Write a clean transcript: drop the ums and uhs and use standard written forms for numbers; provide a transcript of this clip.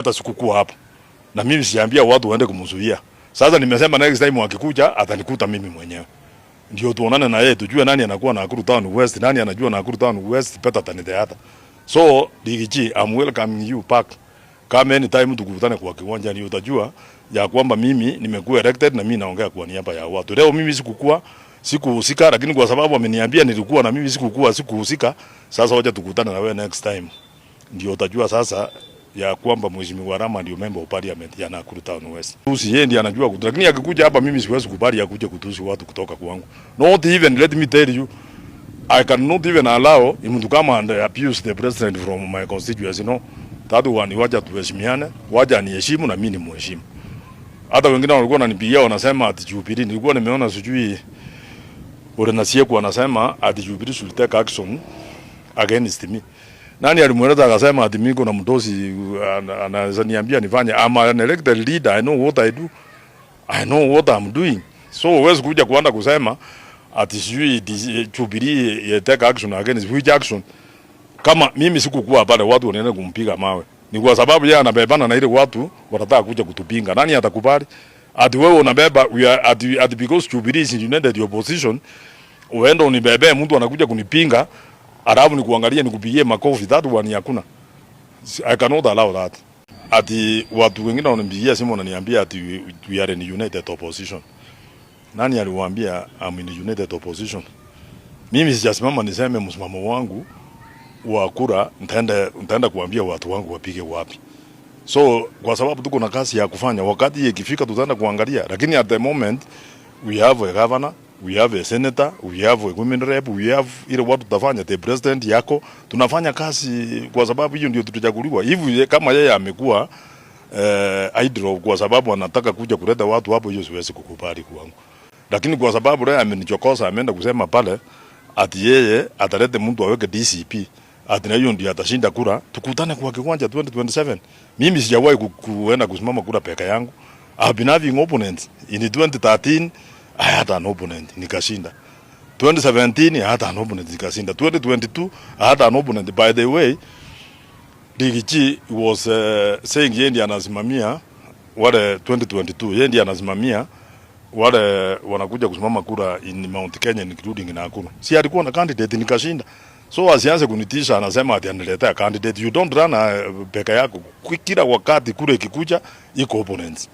hata sikukua hapo. Na mimi siambia watu waende kumzuia. Sasa nimesema next time wakikuja atanikuta mimi mwenyewe. Ndio tuonane na yeye tujue nani anakuwa na Nakuru Town West, nani anajua Nakuru Town West better than the other. So Digiji, I'm welcoming you back. Kama anytime tukutane kwa kiwanja ni utajua ya kwamba mimi nimekuwa elected na mimi naongea kwa niaba ya watu. Leo mimi sikuhusika, lakini kwa sababu ameniambia nilikuwa na mimi sikuhusika. Sasa wacha tukutane na wewe next time. Ndio utajua sasa ya kwamba Mheshimiwa Rama ndio member of parliament ya Nakuru Town West. Tusi yeye ndiye anajua kutusi, lakini akikuja hapa mimi siwezi kubali akuje kutusi watu kutoka kwangu. Not even, let me tell you, I cannot even allow him to come and abuse the president from my constituency. No, that one wacha tuheshimiane, wacha aniheshimu na mimi nimheshimu. Hata wengine walikuwa wananipigia wanasema ati Jubilee, nilikuwa nimeona sijui wale Nasieku wanasema ati Jubilee should take action against me. Nani alimweleza akasema ati mimi kuna mdosi anaweza niambia nifanye. I'm an elected leader, I know what I do. I know what I'm doing. So huwezi kuja kuanza kusema ati sijui Jubilee take action against which action. Kama mimi sikukuwa pale watu wanaenda kumpiga mawe. Ni kwa sababu yeye anabebana na ile watu wanataka kuja kutupinga. Nani atakubali? Ati wewe unabeba ati because Jubilee is united your opposition. Uenda unibebe mtu anakuja kunipinga. Arabu ni kuangalia ni kupigie makofi, that one hakuna. I cannot allow that. Ati watu wengine wananipigia simu wananiambia ati we are in united opposition. Nani aliwaambia I'm in united opposition? Mimi sijasimama niseme msimamo wangu wa kura nitaenda kuambia watu wangu wapige wapi. So kwa sababu tuko na kazi ya kufanya, wakati ikifika tutaenda kuangalia, lakini at the moment we have a governor, we have a senator, we have a women rep, we have ile watu tutafanya, the president yako, tunafanya kazi kwa sababu hiyo ndio tutachaguliwa. Hivi kama yeye amekuwa idol kwa sababu anataka kuja kuleta watu hapo, hiyo siwezi kukubali kwangu. Lakini kwa sababu leo amenichokoza, ameenda kusema pale ati yeye atalete mtu aweke DCP, ati na hiyo ndio atashinda kura, tukutane kwa kiwanja 2027. Mimi sijawahi kuenda kusimama kura peke yangu. I've been having opponents. In 2013 I had an opponent, nikashinda. 2017 I had an opponent, nikashinda. 2022 I had an opponent. By the way, Digiji was saying yeye ndiye anasimamia wale 2022, yeye ndiye anasimamia wale wanakuja kusimama kura in Mount Kenya including Nakuru. Si alikuwa na candidate nikashinda. So asianze kunitisha anasema ati analetea candidate. You don't run peke yako. Kila wakati kura ikikuja iko opponents.